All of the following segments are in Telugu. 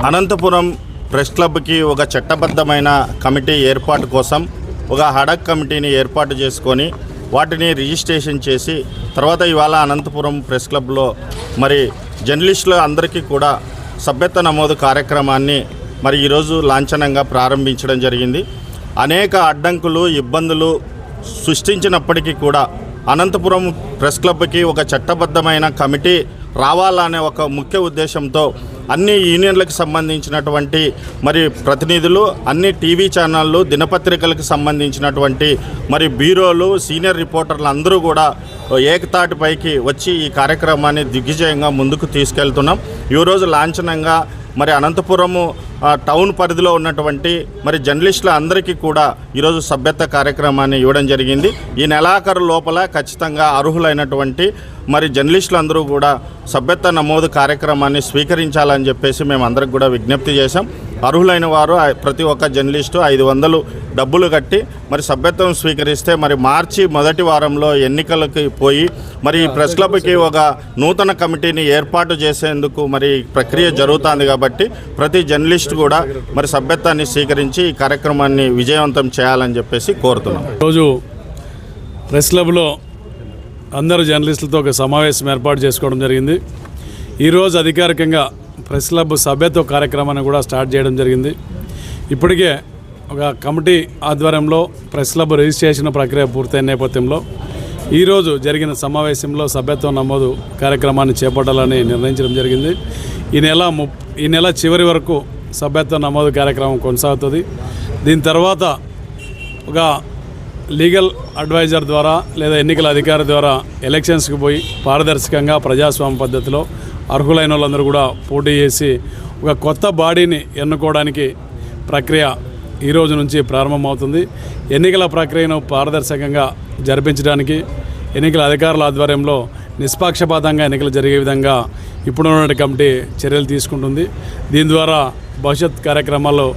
అనంతపురం ప్రెస్ క్లబ్కి ఒక చట్టబద్ధమైన కమిటీ ఏర్పాటు కోసం ఒక హడక్ కమిటీని ఏర్పాటు చేసుకొని వాటిని రిజిస్ట్రేషన్ చేసి తర్వాత ఇవాళ అనంతపురం ప్రెస్ క్లబ్లో మరి జర్నలిస్టులు అందరికీ కూడా సభ్యత్వ నమోదు కార్యక్రమాన్ని మరి ఈరోజు లాంఛనంగా ప్రారంభించడం జరిగింది. అనేక అడ్డంకులు ఇబ్బందులు సృష్టించినప్పటికీ కూడా అనంతపురం ప్రెస్ క్లబ్కి ఒక చట్టబద్ధమైన కమిటీ రావాలనే ఒక ముఖ్య ఉద్దేశంతో అన్ని యూనియన్లకు సంబంధించినటువంటి మరి ప్రతినిధులు, అన్ని టీవీ ఛానళ్ళు, దినపత్రికలకు సంబంధించినటువంటి మరి బ్యూరోలు, సీనియర్ రిపోర్టర్లు అందరూ కూడా ఏకతాటిపైకి వచ్చి ఈ కార్యక్రమాన్ని దిగ్విజయంగా ముందుకు తీసుకెళ్తున్నాం. ఈరోజు లాంఛనంగా మరి అనంతపురము టౌన్ పరిధిలో ఉన్నటువంటి మరి జర్నలిస్టుల అందరికీ కూడా ఈరోజు సభ్యత్వ కార్యక్రమాన్ని ఇవ్వడం జరిగింది. ఈ నెలాఖరు లోపల ఖచ్చితంగా అర్హులైనటువంటి మరి జర్నలిస్టులు అందరూ కూడా సభ్యత్వ నమోదు కార్యక్రమాన్ని స్వీకరించాలని చెప్పేసి మేము అందరికి కూడా విజ్ఞప్తి చేశాం. అర్హులైన వారు ప్రతి ఒక్క జర్నలిస్టు 500 డబ్బులు కట్టి మరి సభ్యత్వం స్వీకరిస్తే మరి మార్చి మొదటి వారంలో ఎన్నికలకి పోయి మరి ప్రెస్ క్లబ్కి ఒక నూతన కమిటీని ఏర్పాటు చేసేందుకు మరి ప్రక్రియ జరుగుతుంది. కాబట్టి ప్రతి జర్నలిస్టు కూడా మరి సభ్యత్వాన్ని స్వీకరించి ఈ కార్యక్రమాన్ని విజయవంతం చేయాలని చెప్పేసి కోరుతున్నాం. రోజు ప్రెస్ క్లబ్లో అందరూ జర్నలిస్టులతో ఒక సమావేశం ఏర్పాటు చేసుకోవడం జరిగింది. ఈరోజు అధికారికంగా ప్రెస్ క్లబ్ సభ్యత్వ కార్యక్రమాన్ని కూడా స్టార్ట్ చేయడం జరిగింది. ఇప్పటికే ఒక కమిటీ ఆధ్వర్యంలో ప్రెస్ క్లబ్ రిజిస్ట్రేషన్ ప్రక్రియ పూర్తయిన నేపథ్యంలో ఈరోజు జరిగిన సమావేశంలో సభ్యత్వ నమోదు కార్యక్రమాన్ని చేపట్టాలని నిర్ణయించడం జరిగింది. ఈ నెల చివరి వరకు సభ్యత్వ నమోదు కార్యక్రమం కొనసాగుతుంది. దీని తర్వాత ఒక లీగల్ అడ్వైజర్ ద్వారా లేదా ఎన్నికల అధికారి ద్వారా ఎలక్షన్స్కి పోయి పారదర్శకంగా ప్రజాస్వామ్య పద్ధతిలో అర్హులైన వాళ్ళందరూ కూడా పోటీ చేసి ఒక కొత్త బాడీని ఎన్నుకోవడానికి ప్రక్రియ ఈరోజు నుంచి ప్రారంభమవుతుంది. ఎన్నికల ప్రక్రియను పారదర్శకంగా జరిపించడానికి ఎన్నికల అధికారుల ఆధ్వర్యంలో నిష్పక్షపాతంగా ఎన్నికలు జరిగే విధంగా ఇప్పుడున్న కమిటీ చర్యలు తీసుకుంటుంది. దీని ద్వారా భవిష్యత్ కార్యక్రమాల్లో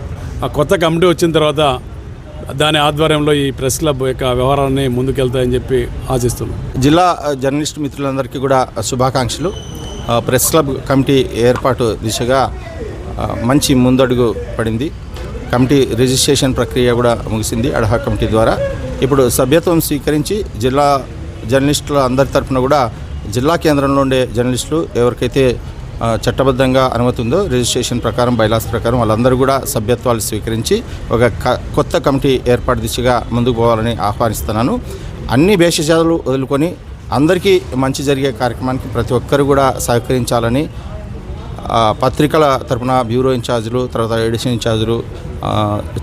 ఆ కొత్త కమిటీ వచ్చిన తర్వాత దాని ఆధ్వర్యంలో ఈ ప్రెస్ క్లబ్ యొక్క వ్యవహారాన్ని ముందుకెళ్తాయని చెప్పి ఆశిస్తున్నాం. జిల్లా జర్నలిస్టు మిత్రులందరికీ కూడా శుభాకాంక్షలు. ప్రెస్ క్లబ్ కమిటీ ఏర్పాటు దిశగా మంచి ముందడుగు పడింది. కమిటీ రిజిస్ట్రేషన్ ప్రక్రియ కూడా ముగిసింది అడ్హాక్ కమిటీ ద్వారా. ఇప్పుడు సభ్యత్వం స్వీకరించి జిల్లా జర్నలిస్టుల అందరి తరఫున కూడా జిల్లా కేంద్రంలో ఉండే జర్నలిస్టులు ఎవరికైతే చట్టబద్ధంగా అనుమతి ఉందో రిజిస్ట్రేషన్ ప్రకారం బైలాస్ ప్రకారం వాళ్ళందరూ కూడా సభ్యత్వాలు స్వీకరించి ఒక కొత్త కమిటీ ఏర్పాటు దిశగా ముందుకు పోవాలని ఆహ్వానిస్తున్నాను. అన్ని భేషజాలు వదులుకొని అందరికీ మంచి జరిగే కార్యక్రమానికి ప్రతి ఒక్కరు కూడా సహకరించాలని పత్రికల తరపున బ్యూరో ఇన్ఛార్జీలు, తర్వాత ఎడిషన్ ఇన్ఛార్జీలు,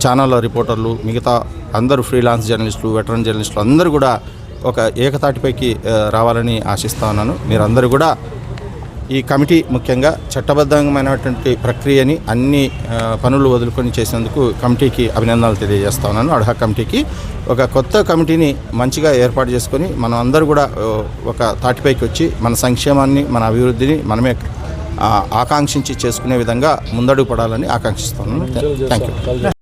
ఛానళ్ళ రిపోర్టర్లు, మిగతా అందరూ ఫ్రీలాన్స్ జర్నలిస్టులు, వెటరన్ జర్నలిస్టులు అందరూ కూడా ఒక ఏకతాటిపైకి రావాలని ఆశిస్తా ఉన్నాను. మీరందరూ కూడా ఈ కమిటీ ముఖ్యంగా చట్టబద్ధమైనటువంటి ప్రక్రియని అన్ని పనులు వదులుకొని చేసినందుకు కమిటీకి అభినందనలు తెలియజేస్తా ఉన్నాను. అడ్హాక్ కమిటీకి ఒక కొత్త కమిటీని మంచిగా ఏర్పాటు చేసుకొని మనం అందరూ కూడా ఒక తాటిపైకి వచ్చి మన సంక్షేమాన్ని, మన అభివృద్ధిని మనమే ఆకాంక్షించి చేసుకునే విధంగా ముందడుగు పడాలని ఆకాంక్షిస్తున్నాను. Thank you.